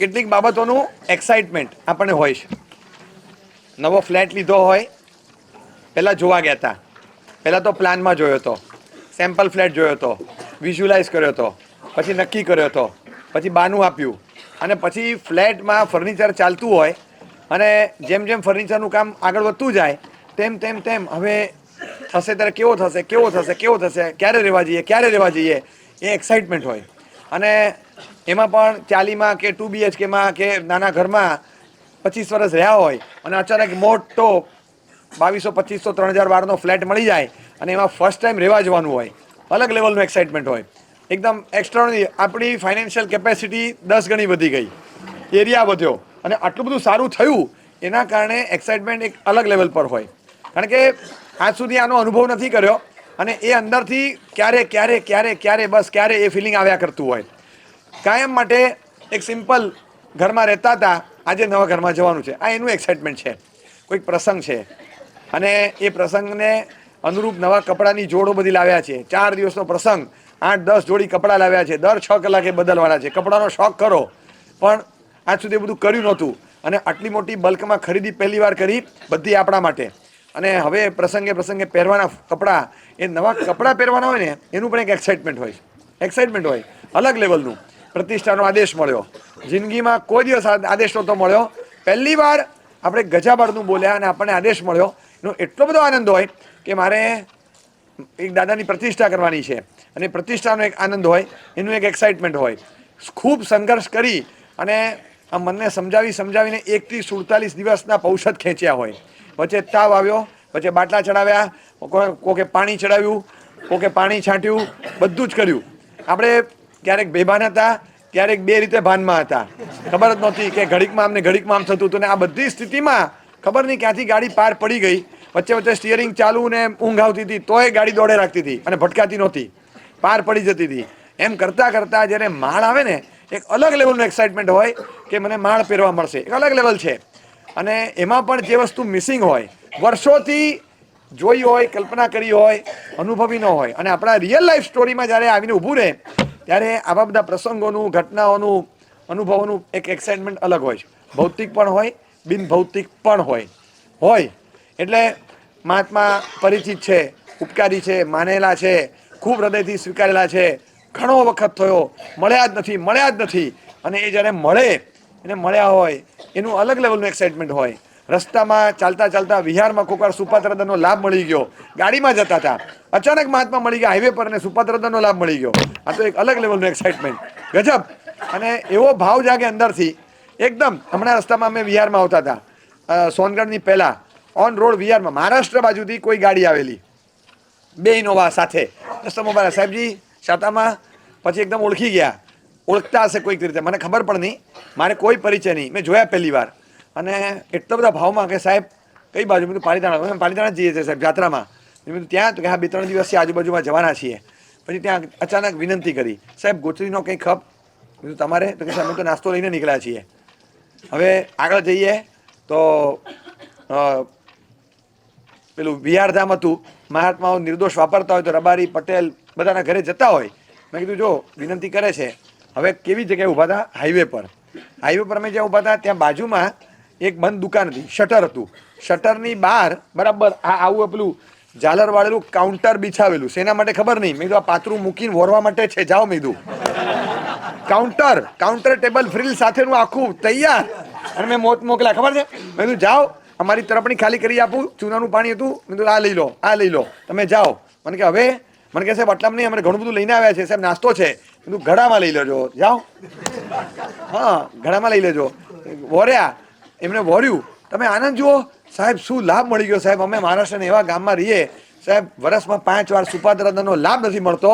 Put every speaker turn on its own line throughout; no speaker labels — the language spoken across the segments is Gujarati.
કેટલીક બાબતોનું એક્સાઇટમેન્ટ આપણને હોય છે. નવો ફ્લેટ લીધો હોય, પહેલાં જોવા ગયા હતા, પહેલાં તો પ્લાનમાં જોયો હતો, સેમ્પલ ફ્લેટ જોયો હતો, વિઝ્યુલાઇઝ કર્યો હતો, પછી નક્કી કર્યો હતો, પછી બાનું આપ્યું, અને પછી ફ્લેટમાં ફર્નિચર ચાલતું હોય અને જેમ જેમ ફર્નિચરનું કામ આગળ વધતું જાય તેમ તેમ તેમ હવે થશે ત્યારે કેવો થશે, કેવો થશે, કેવો થશે, ક્યારે રહેવા જઈએ એ એક્સાઇટમેન્ટ હોય. અને એમાં પણ 40માં કે 2 BHKમાં કે નાના ઘરમાં 25 વર્ષ રહ્યા હોય અને અચાનક મોટો 2200, 2500, 3000 ફ્લેટ મળી જાય અને એમાં ફર્સ્ટ ટાઈમ રહેવા જવાનું હોય, અલગ લેવલનું એક્સાઇટમેન્ટ હોય. એકદમ એક્સ્ટ્રાઓર્ડિનરી. આપણી ફાઇનાન્શિયલ કેપેસિટી 10 ગણી વધી ગઈ, એરિયા વધ્યો અને આટલું બધું સારું થયું એના કારણે એક્સાઇટમેન્ટ એક અલગ લેવલ પર હોય. કારણ કે આજ સુધી આનો અનુભવ નથી કર્યો અને એ અંદરથી ક્યારે બસ ક્યારે એ ફિલિંગ આવ્યા કરતું હોય. કાયમ માટે એક સિમ્પલ ઘરમાં રહેતા હતા, આજે નવા ઘરમાં જવાનું છે, આ એનું એક્સાઇટમેન્ટ છે. કોઈક પ્રસંગ છે અને એ પ્રસંગને અનુરૂપ નવા કપડાની જોડો બધી લાવ્યા છે. 4 દિવસનો પ્રસંગ, 8-10 જોડી કપડાં લાવ્યા છે, દર 6 કલાકે બદલવાના છે. કપડાનો શોખ કરો, પણ આજ સુધી બધું કર્યું નહોતું અને આટલી મોટી બલ્કમાં ખરીદી પહેલી વાર કરી, બધી આપણા માટે. અને હવે પ્રસંગે પહેરવાના કપડાં, એ નવા કપડાં પહેરવાના હોય ને એનું પણ એક એક્સાઇટમેન્ટ હોય અલગ લેવલનું. પ્રતિષ્ઠાનો આદેશ મળ્યો, જિંદગીમાં કોઈ દિવસ આદેશ નહોતો મળ્યો, પહેલી વાર આપણે ગજાબારનું બોલ્યા અને આપણને આદેશ મળ્યો. એનો એટલો બધો આનંદ હોય કે મારે એક દાદાની પ્રતિષ્ઠા કરવાની છે અને પ્રતિષ્ઠાનો એક આનંદ હોય, એનું એક એક્સાઇટમેન્ટ હોય. ખૂબ સંઘર્ષ કરી અને આ મનને સમજાવીને 1 થી 47 દિવસના પૌષધ ખેંચ્યા હોય. વચ્ચે તાવ આવ્યો, વચ્ચે બાટલા ચડાવ્યા, કોકે પાણી ચડાવ્યું, કોકે પાણી છાંટ્યું, બધું જ કર્યું. આપણે ક્યારેક બેભાન હતા, ક્યારેક 2 રીતે ભાનમાં હતા. ખબર જ નહોતી કે ઘડીકમાં આમ થતું હતું ને આ બધી સ્થિતિમાં ખબર નહીં ક્યાંથી ગાડી પાર પડી ગઈ. વચ્ચે સ્ટિયરિંગ ચાલુ ને ઊંઘ આવતી હતી તોય ગાડી દોડે રાખતી હતી અને ભટકાતી નહોતી, પાર પડી જતી હતી. એમ કરતાં જ્યારે માળ આવે ને, એક અલગ લેવલનું એક્સાઇટમેન્ટ હોય કે મને માળ પહેરવા મળશે, એક અલગ લેવલ છે. અને એમાં પણ જે વસ્તુ મિસિંગ હોય, વર્ષોથી જોઈ હોય, કલ્પના કરી હોય, અનુભવી ન હોય, અને આપણા રિયલ લાઈફ સ્ટોરીમાં જ્યારે આવીને ઊભું રહે ત્યારે આવા બધા પ્રસંગોનું, ઘટનાઓનું, અનુભવોનું એક એક્સાઇટમેન્ટ અલગ હોય છે. ભૌતિક પણ હોય, બિનભૌતિક પણ હોય. એટલે મહાત્મા પરિચિત છે, ઉપકારી છે, માનેલા છે, ખૂબ હૃદયથી સ્વીકારેલા છે, ઘણો વખત થયો, મળ્યા જ નથી. અને એ જ્યારે મળ્યા હોય એનું અલગ લેવલનું એક્સાઇટમેન્ટ હોય. રસ્તામાં ચાલતા વિહારમાં કોઈક વાર સુપાત્રદાનો લાભ મળી ગયો, ગાડીમાં જતા હતા, અચાનક મહાત્મા મળી ગયા હાઈવે પર અને સુપાત્રદાનો લાભ મળી ગયો. આ તો એક અલગ લેવલનું એક્સાઇટમેન્ટ, ગજબ. અને એવો ભાવ જાગે અંદરથી એકદમ. હમણાં રસ્તામાં અમે વિહારમાં આવતા હતા, સોનગઢની પહેલાં ઓન રોડ વિહારમાં મહારાષ્ટ્ર બાજુથી કોઈ ગાડી આવેલી, 2 ઇનોવા સાથે. રસ્તામાં સાહેબજી શાતામાં, પછી એકદમ ઓળખી ગયા, ઓળખતા હશે કોઈક રીતે, મને ખબર પણ નહીં, મારે કોઈ પરિચય નહીં, મેં જોયા પહેલી વાર. અને એટલા બધા ભાવમાં કે સાહેબ કઈ બાજુ? મેં પાલીતાણા જઈએ છીએ સાહેબ જાત્રામાં. મેં ત્યાં તો કે હા 2-3 દિવસથી આજુબાજુમાં જવાના છીએ. પછી ત્યાં અચાનક વિનંતી કરી, સાહેબ ગોચરીનો કંઈ ખપ? મેં તમારે તો કે સાહેબ અમે તો નાસ્તો લઈને નીકળ્યા છીએ. હવે આગળ જઈએ તો પેલું વિહારધામ હતું, મહાત્માઓ નિર્દોષ વાપરતા હોય તો રબારી, પટેલ બધાના ઘરે જતા હોય. મેં કીધું જો વિનંતી કરે છે. હવે કેવી જગ્યાએ ઊભા હતા? હાઈવે પર અમે જ્યાં ઊભા હતા ત્યાં બાજુમાં એક બંધ દુકાન હતી, શટર હતું. શટરની બહાર બરાબર આવું પેલું ઝાલર વાળેલું કાઉન્ટર બિછાવેલું. શેના માટે ખબર નહીં. મેં કીધું આ પાતરું મૂકીને વોરવા માટે છે, જાઓ. મેં કીધું કાઉન્ટર ટેબલ ફ્રીલ સાથેનું આખું તૈયાર. અને મેં મોકલ્યા, ખબર છે? મેં કીધું જાઓ, અમારી તરફની ખાલી કરી આપું, ચૂનાનું પાણી હતું. મેં કીધું આ લઈ લો, તમે જાઓ. મને કે હવે? મને કે સાહેબ આટલામાં નહીં, અમે ઘણું બધું લઈને આવ્યા છે સાહેબ, નાસ્તો છે. મેં કીધું ઘડામાં લઈ લેજો, જાઓ. હા, ઘડામાં લઈ લેજો. વોર્યા, એમને વોર્યું. તમે આનંદ જુઓ સાહેબ, શું લાભ મળી ગયો સાહેબ. અમે મહારાષ્ટ્રના એવા ગામમાં રહીએ સાહેબ, વર્ષમાં 5 વાર સુપાત્રદાનો લાભ નથી મળતો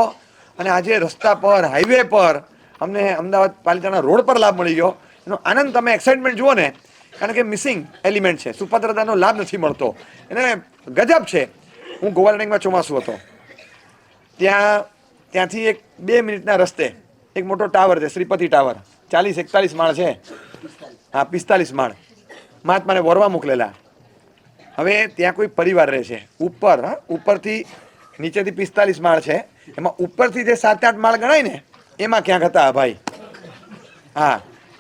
અને આજે રસ્તા પર, હાઈવે પર અમને અમદાવાદ પાલિતાણા રોડ પર લાભ મળી ગયો. એનો આનંદ, તમે એક્સાઇટમેન્ટ જુઓ ને, કારણ કે મિસિંગ એલિમેન્ટ છે, સુપાત્રદાનો લાભ નથી મળતો. એને ગજબ છે. હું ગોવાલડિંગમાં ચોમાસું હતો, ત્યાંથી એક 2 મિનિટના રસ્તે એક મોટો ટાવર છે, શ્રીપતિ ટાવર, 40-41 માળ છે. હા, 45 માળ. મહાત્માને વોરવા મોકલેલા. હવે ત્યાં કોઈ પરિવાર રહે છે ઉપરથી, નીચેથી 45 માળ છે, એમાં ઉપરથી જે 7-8 માળ ગણાય ને એમાં ક્યાંક હતા ભાઈ. હા,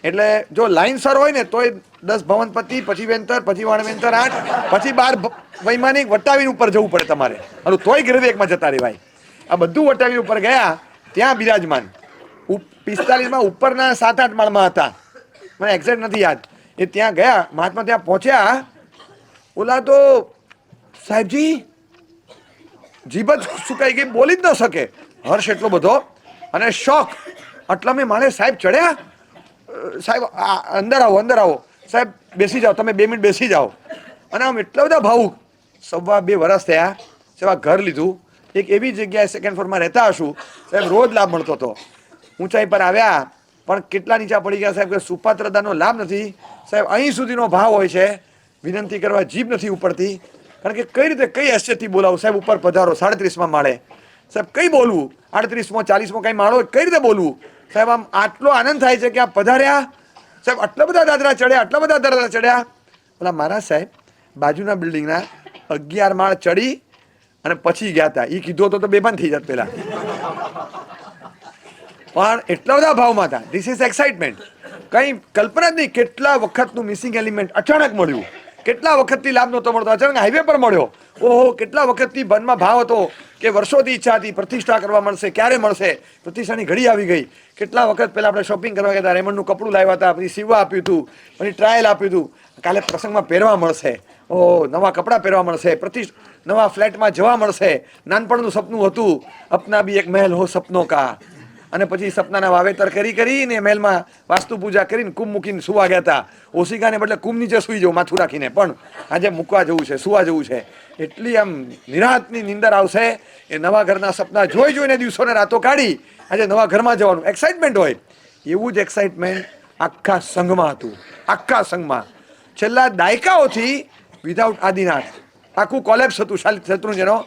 એટલે જો લાઇનસર હોય ને તોય 10 ભવનપતિ, પછી વેંતર, પછી વણવેંતર 8, પછી 12 વૈમાનિક વટાવીને ઉપર જવું પડે તમારે, અને તોય ગ્રેવેકમાં જતા રહેવાય. આ બધું વટાવીને ઉપર ગયા, ત્યાં બિરાજમાન 45માં ઉપરના 7-8 માળમાં હતા, મને એક્ઝેક્ટ નથી યાદ. એ ત્યાં ગયા, મહાત્મા ત્યાં પહોંચ્યા, ઓલા તો સાહેબજી જીભ જ સુકાઈ ગઈ, બોલી જ ન શકે, હર્ષ એટલો બધો અને શોખ. આટલા મેં મારે સાહેબ ચડ્યા, સાહેબ અંદર આવો સાહેબ, બેસી જાઓ, તમે 2 મિનિટ બેસી જાઓ. અને આમ એટલા બધા ભાવુક. 2.25 વર્ષ થયા, સાહેબ ઘર લીધું, એક એવી જગ્યાએ સેકન્ડ ફ્લોરમાં રહેતા હશું, સાહેબ રોજ લાભ મળતો હતો. ઊંચાઈ પર આવ્યા પણ કેટલા નીચા પડી ગયા સાહેબ, કે સુપાત્રતાનો લાભ નથી સાહેબ. અહીં સુધીનો ભાવ હોય છે, વિનંતી કરવા જીભ નથી ઉપડતી, કારણ કે કઈ રીતે કઈ હેસિયતથી બોલાવું સાહેબ. ઉપર પધારો, 37માં માળે સાહેબ, કઈ બોલવું, 38માં 40માં કઈ માળો કઈ રીતે બોલવું સાહેબ. આમ આટલો આનંદ થાય છે કે આ પધાર્યા સાહેબ, આટલા બધા દાદરા ચડ્યા, આટલા બધા દાદરા ચડ્યા. ઓલા મારા સાહેબ બાજુના બિલ્ડિંગના 11 માળ ચડી અને પછી ગયા હતા. એ કીધું તો બેભાન થઈ જાત પેલા, પણ એટલા બધા ભાવમાં હતા. This is excitement. કંઈ કલ્પના જ નહીં કેટલા વખતનું મિસિંગ એલિમેન્ટ અચાનક મળ્યું, કેટલા વખતથી લાભ નહોતો મળતો, અચાનક હાઈવે પર મળ્યો. ઓહો, કેટલા વખતથી મનમાં ભાવ હતો કે વર્ષોથી ઈચ્છા હતી પ્રતિષ્ઠા કરવા મળશે, ક્યારે મળશે, પ્રતિષ્ઠાની ઘડી આવી ગઈ. કેટલા વખત પહેલાં આપણે શોપિંગ કરવા ગયા હતા, રેમન્ડનું કપડું લાવ્યા હતા, પછી સીવવા આપ્યું હતું, પછી ટ્રાયલ આપ્યું હતું, કાલે પ્રસંગમાં પહેરવા મળશે, ઓહો નવા કપડાં પહેરવા મળશે, નવા ફ્લેટમાં જવા મળશે. નાનપણનું સપનું હતું, અપના બી એક મહેલ હો સપનો કા. અને પછી સપનાના વાવેતર કરીને મહેલમાં વાસ્તુ પૂજા કરીને કુંભ મૂકીને સુવા ગયા હતા. ઓશિકાને બદલે કુંભ નીચે સુઈ જવું માથું રાખીને, પણ આજે મૂકવા જવું છે, સુવા જવું છે. એટલી આમ નિરાંતની નીંદર આવશે. એ નવા ઘરના સપના જોઈને દિવસોને રાતો કાઢી આજે નવા ઘરમાં જવાનું એક્સાઇટમેન્ટ હોય. એવું જ એક્સાઇટમેન્ટ આખા સંઘમાં હતું. આખા સંઘમાં છેલ્લા દાયકાઓથી વિધાઉટ આદિનાથ આખું કોલેપ્સ હતું શત્રુંજયનો.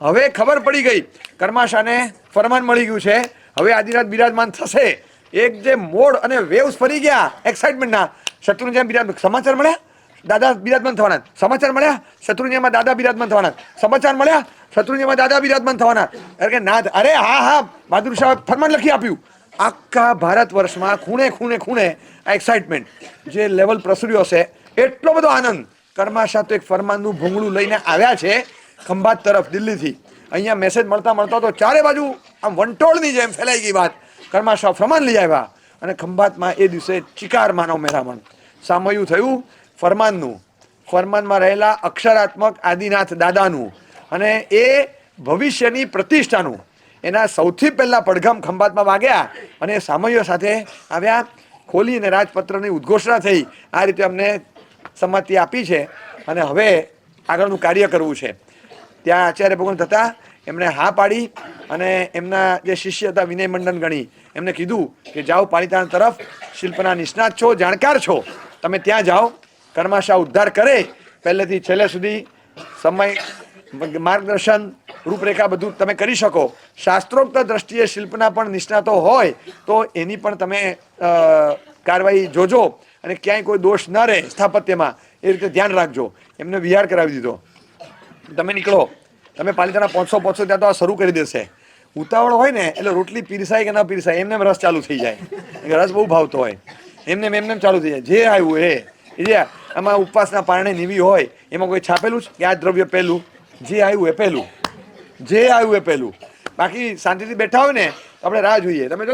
હવે ખબર પડી ગઈ, કર્માશાને ફરમાન મળી ગયું છે, હવે આદિનાથ બિરાજમાન થશે. એક જે મોડ અને વેવ્સ ફરી ગયા એક્સાઇટમેન્ટના. શત્રુંજય બિરાજમાન, સમાચાર મળ્યા દાદા બિરાજમાન થવાના, સમાચાર મળ્યા શત્રુંજયમાં દાદા બિરાજમાન થવાના, સમાચાર મળ્યા શત્રુંજયમાં દાદા બિરાજમાન થવાના. અરે કે નાથ, અરે હા બહાદુર શાહ ફરમાન લખી આપ્યું. આખા ભારત વર્ષમાં ખૂણે આ એક્સાઇટમેન્ટ જે લેવલ પ્રસર્યો છે, એટલો બધો આનંદ. કર્માશા તો એક ફરમાનનું ભૂંગળું લઈને આવ્યા છે ખંભાત તરફ દિલ્હીથી. અહીંયા મેસેજ મળતા તો ચારે બાજુ આમ વંટોળની જેમ ફેલાઈ ગઈ વાત. કર્માશા ફરમાન લઈ આવ્યા અને ખંભાતમાં એ દિવસે ચિકાર માનવ મેરામણ સામયું થયું ફરમાનનું, ફરમાનમાં રહેલા અક્ષરાત્મક આદિનાથ દાદાનું અને એ ભવિષ્યની પ્રતિષ્ઠાનું. એના સૌથી પહેલાં પડઘમ ખંભાતમાં વાગ્યા અને સામયો સાથે આવ્યા. ખોલીને રાજપત્રની ઉદ્ઘોષણા થઈ. આ રીતે અમને સંમતિ આપી છે અને હવે આગળનું કાર્ય કરવું છે. ત્યાં આચાર્ય ભગવાન હતા, એમણે હા પાડી અને એમના જે શિષ્ય હતા વિનય મંડન ગણી એમને કીધું કે જાઓ પાલિતાણા તરફ, શિલ્પના નિષ્ણાત છો, જાણકાર છો, તમે ત્યાં જાઓ. કર્માશા ઉદ્ધાર કરે પહેલેથી છેલ્લે સુધી સમય માર્ગદર્શન રૂપરેખા બધું તમે કરી શકો. શાસ્ત્રોક્ત દ્રષ્ટિએ શિલ્પના પણ નિષ્ણાતો હોય તો એની પણ તમે કાર્યવાહી જોજો અને ક્યાંય કોઈ દોષ ન રહે સ્થાપત્યમાં, એ રીતે ધ્યાન રાખજો. એમને વિહાર કરાવી દીધો. તમે નીકળો, તમે પાલિતાણા પહોંચો ત્યાં તો આ શરૂ કરી દેશે. ઉતાવળ હોય ને એટલે રોટલી પીરસાય કે ના પીરસાય એમને રસ ચાલુ થઈ જાય. રસ બહુ ભાવતો હોય, એમને ચાલુ થઈ જાય. જે આવ્યું એ આમાં ઉપવાસના પારણે નીવી હોય એમાં કોઈ છાપેલું છે કે આ દ્રવ્ય પહેલું, જે આવ્યું એ પહેલું. બાકી શાંતિથી બેઠા હોય ને તો આપણે રાહ જોઈએ. તમે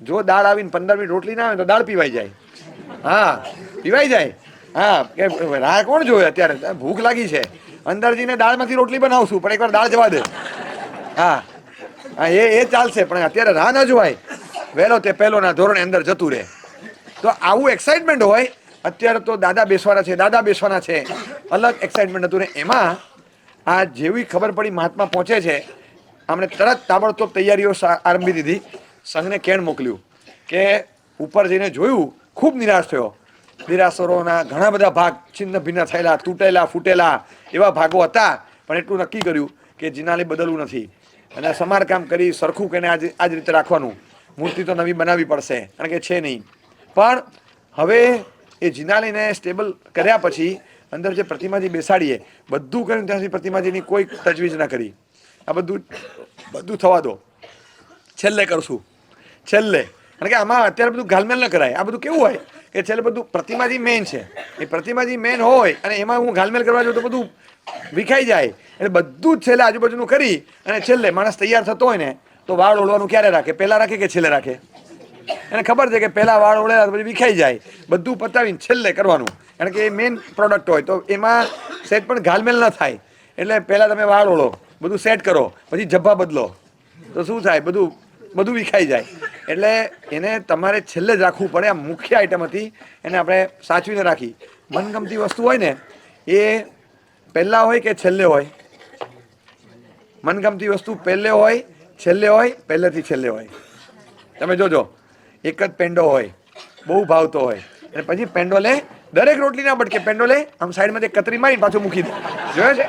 જો દાળ આવીને 15 મિનિટ રોટલી ના આવે તો દાળ પીવાઈ જાય. હા પીવાઈ જાય. હા કે રાહ કોણ જોવે, અત્યારે ભૂખ લાગી છે, અંદર જઈને દાળમાંથી રોટલી બનાવશું પણ એકવાર દાળ જવા દે. હા એ ચાલશે, પણ અત્યારે રાહ ના જોવાય. વહેલો તે પહેલોના ધોરણે અંદર જતું રહે. તો આવું એક્સાઇટમેન્ટ હોય. અત્યારે તો દાદા બેસવાના છે, અલગ એક્સાઇટમેન્ટ હતું ને. એમાં આ જેવી ખબર પડી મહાત્મા પહોંચે છે, આપણે તરત તાબડતોબ તૈયારીઓ આરંભી દીધી. સંઘને કેણ મોકલ્યું કે ઉપર જઈને જોયું, ખૂબ નિરાશ થયો. નિરાશરોના ઘણા બધા ભાગ છિન્ન ભિન્ન થયેલા, તૂટેલા ફૂટેલા એવા ભાગો હતા. પણ એટલું નક્કી કર્યું કે જિનાલય બદલવું નથી અને સમારકામ કરી સરખું કરીને આ જ રીતે રાખવાનું. મૂર્તિ તો નવી બનાવવી પડશે કારણ કે છે નહીં, પણ હવે એ જિનાલયને સ્ટેબલ કર્યા પછી અંદર જે પ્રતિમાજી બેસાડીએ બધું કર્યું ત્યાં સુધી પ્રતિમાજીની કોઈ તજવીજ ના કરી. આ બધું થવા દો, છેલ્લે કરશું. કારણ કે આમાં અત્યારે બધું ઘાલમેલ ન કરાય. આ બધું કેવું હોય કે છેલ્લે બધું પ્રતિમાજી મેન છે, એ પ્રતિમાજી મેન હોય અને એમાં હું ઘાલમેલ કરવા જાઉં તો બધું વિખાઈ જાય. એટલે બધું જ છેલ્લે આજુબાજુનું કરી અને છેલ્લે માણસ તૈયાર થતો હોય ને તો વાળ ઓળવાનું ક્યારે રાખે? પહેલા રાખે કે છેલ્લે રાખે? એને ખબર છે કે પહેલા વાળ ઓળેલા પછી વિખાઈ જાય, બધું પતાવીને છેલ્લે કરવાનું, કારણ કે એ મેઇન પ્રોડક્ટ હોય તો એમાં સેટ પણ ઘાલમેલ ન થાય. એટલે પહેલાં તમે વાળ ઓળો, બધું સેટ કરો, પછી જબ્બા બદલો તો શું થાય? બધું વિખાઈ જાય. એટલે એને તમારે છેલ્લે જ રાખવું પડે. આ મુખ્ય આઈટમ હતી, એને આપણે સાચવીને રાખી. મનગમતી વસ્તુ હોય ને એ પહેલાં હોય કે છેલ્લે હોય? મનગમતી વસ્તુ પહેલે હોય, છેલ્લે હોય, પહેલેથી છેલ્લે હોય. તમે જોજો, એક જ પેંડો હોય, બહુ ભાવતો હોય, અને પછી પેંડો લે, દરેક રોટલી ના બટકે પેંડો લે, આમ સાઈડમાં કતરી મારી પાછો મૂકી દે. જોયો છે?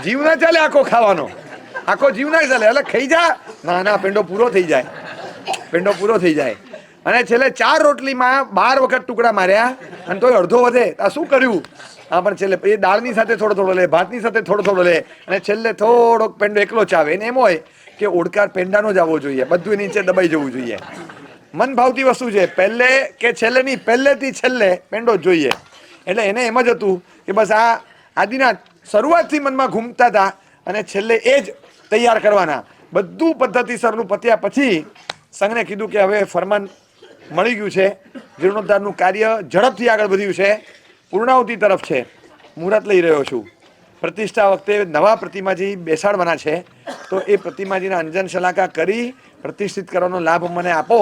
જીવ ના ચાલે આખો ખાવાનો, આખો જીવ ના ચાલે. એટલે ખાઈ જા, ના પેંડો પૂરો થઈ જાય, પેંડો પૂરો થઈ જાય. અને છેલ્લે 4 રોટલીમાં 12 વખત ટુકડા માર્યા અને તોય અડધો વધે. આ શું કર્યું? હા, પણ છેલ્લે એ દાળની સાથે થોડો લે, ભાતની સાથે થોડો લે, અને છેલ્લે થોડોક પેંડો એકલો ચાવે. એને એમ હોય કે ઓડકાર પેંડાનો જ આવવો જોઈએ, બધું નીચે દબાઈ જવું જોઈએ. મન ભાવતી વસ્તુ છે, પહેલે કે છેલ્લે નહીં, પહેલેથી છેલ્લે પેંડો જ જોઈએ. એટલે એને એમ જ હતું કે બસ આ આદિના શરૂઆતથી મનમાં ઘૂમતા હતા અને છેલ્લે એ જ તૈયાર કરવાના. બધું પદ્ધતિસરનું પત્યા પછી સંઘને કીધું કે હવે ફરમાન મળી ગયું છે, જીર્ણોદ્ધારનું કાર્ય ઝડપથી આગળ વધ્યું છે, પૂર્ણાહુતિ તરફ છે, મુહૂર્ત લઈ રહ્યો છું. પ્રતિષ્ઠા વખતે નવા પ્રતિમાજી બેસાડવાના છે, તો એ પ્રતિમાજીના અંજન શલાકા કરી પ્રતિષ્ઠિત કરવાનો લાભ મને આપો.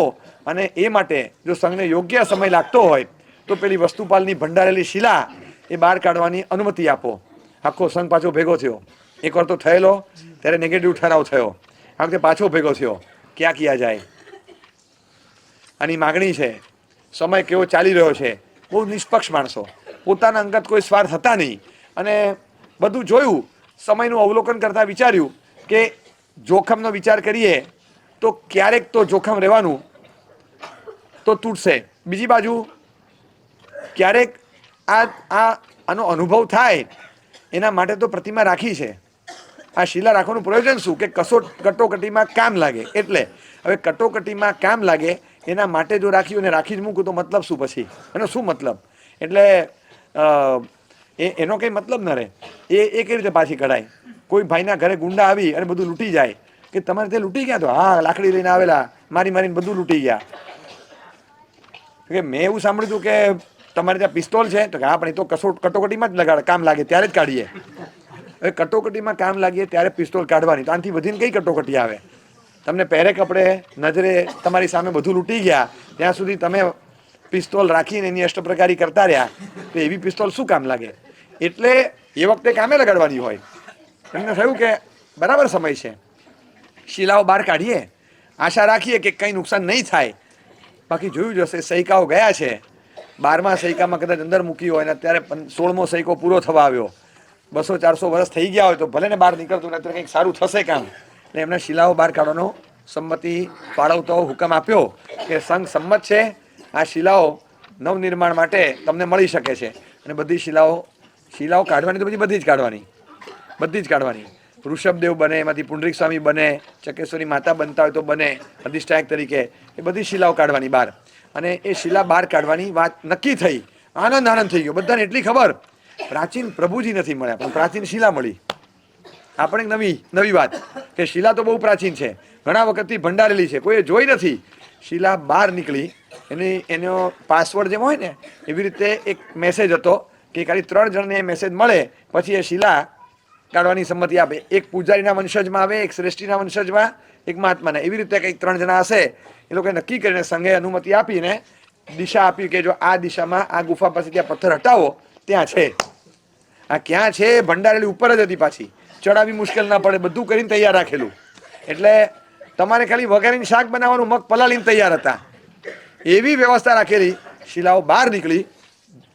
અને એ માટે જો સંઘને યોગ્ય સમય લાગતો હોય તો પેલી વસ્તુપાલની ભંડારેલી શિલા એ બહાર કાઢવાની અનુમતિ આપો. આખો સંઘ પાછો ભેગો થયો. એકવાર તો થયેલો ત્યારે નેગેટિવ ઠરાવ થયો, આ વખતે પાછો ભેગો થયો. ક્યાં કિયા જાય? આની માગણી છે. સમય કેવો ચાલી રહ્યો છે, બહુ નિષ્પક્ષ માણસો, પોતાના અંગત કોઈ સ્વાર્થ હતા નહીં. અને બધું જોયું, સમયનું અવલોકન કરતાં વિચાર્યું કે જોખમનો વિચાર કરીએ તો ક્યારેક તો જોખમ રહેવાનું, તો તૂટશે. બીજી બાજુ ક્યારેક આનો અનુભવ થાય એના માટે તો પ્રતિમા રાખી છે. આ શિલા રાખવાનું પ્રયોજન શું? કે કટોકટીમાં કામ લાગે. એટલે હવે કટોકટીમાં કામ લાગે એના માટે જો રાખ્યું અને રાખી જ મૂકું તો મતલબ શું? પછી એનો શું મતલબ? એટલે એનો કંઈ મતલબ ન રહે. એ કઈ રીતે પાછી કઢાય? કોઈ ભાઈના ઘરે ગુંડા આવી અને બધું લૂંટી જાય કે તમારે તે લૂંટી ગયા? તો હા, લાકડી લઈને આવેલા, મારીને બધું લૂંટી ગયા. કે મેં એવું સાંભળ્યું હતું કે તમારે ત્યાં પિસ્તોલ છે? તો કે હા, પણ એ તો કટોકટીમાં જ કામ લાગે ત્યારે જ કાઢીએ. હવે કટોકટીમાં કામ લાગીએ ત્યારે પિસ્તોલ કાઢવાની, તો આનાથી વધીને કઈ કટોકટી આવે? તમને પહેરે કપડે નજરે તમારી સામે બધું લૂંટી ગયા, ત્યાં સુધી તમે પિસ્તોલ રાખીને એની અષ્ટપ્રકારી કરતા રહ્યા, તો એવી પિસ્તોલ શું કામ લાગે? એટલે એ વખતે કામે લગાડવાની હોય. એમને થયું કે બરાબર સમય છે, શિલાઓ બહાર કાઢીએ, આશા રાખીએ કે કંઈ નુકસાન નહીં થાય. બાકી જોયું જશે, સૈકાઓ ગયા છે. 12મા સૈકામાં કદાચ અંદર મૂકી હોય ને અત્યારે 16મો સૈકો પૂરો થવા આવ્યો, 200-400 વર્ષ થઈ ગયા હોય તો ભલે ને બહાર નીકળતું ને કંઈક સારું થશે કામ. એટલે એમને શિલાઓ બહાર કાઢવાનો સંમતિ ફાળવતો હુકમ આપ્યો કે સંઘ સંમત છે, આ શિલાઓ નવનિર્માણ માટે તમને મળી શકે છે. અને બધી શિલાઓ કાઢવાની તો પછી બધી જ કાઢવાની. ઋષભદેવ બને, એમાંથી પુંડરીક સ્વામી બને, ચકેશ્વરી માતા બનતા હોય તો બને અધિષ્ઠાયક તરીકે, એ બધી શિલાઓ કાઢવાની બહાર. અને એ શિલા બહાર કાઢવાની વાત નક્કી થઈ. આનંદ થઈ ગયો બધાને. એટલી ખબર, પ્રાચીન પ્રભુજી નથી મળ્યા પણ પ્રાચીન શિલા મળી. આપણે નવી વાત કે શિલા તો બહુ પ્રાચીન છે, ઘણા વખતથી ભંડારેલી છે, કોઈએ જોઈ નથી. શિલા બહાર નીકળી, એનો પાસવર્ડ જેમ હોય ને એવી રીતે એક મેસેજ હતો કે ખાલી 3 જણને એ મેસેજ મળે પછી એ શિલા કાઢવાની સંમતિ આપે. એક પૂજારીના વંશજમાં આવે, એક શ્રેષ્ઠીના વંશજમાં, એક મહાત્માના. એવી રીતે કંઈક 3 જણા હશે. એ લોકોએ નક્કી કરીને સંઘે અનુમતિ આપીને દિશા આપી કે જો આ દિશામાં આ ગુફા પાસે ત્યાં પથ્થર હટાવો, ત્યાં છે. આ ક્યાં છે? ભંડારેલી ઉપર જ હતી, પાછી ચડાવી મુશ્કેલ ના પડે, બધું કરીને તૈયાર રાખેલું. એટલે તમારે ખાલી વઘારીને શાક બનાવવાનું, મગ પલાળીને તૈયાર હતા, એવી વ્યવસ્થા રાખેલી. શિલાઓ બહાર નીકળી,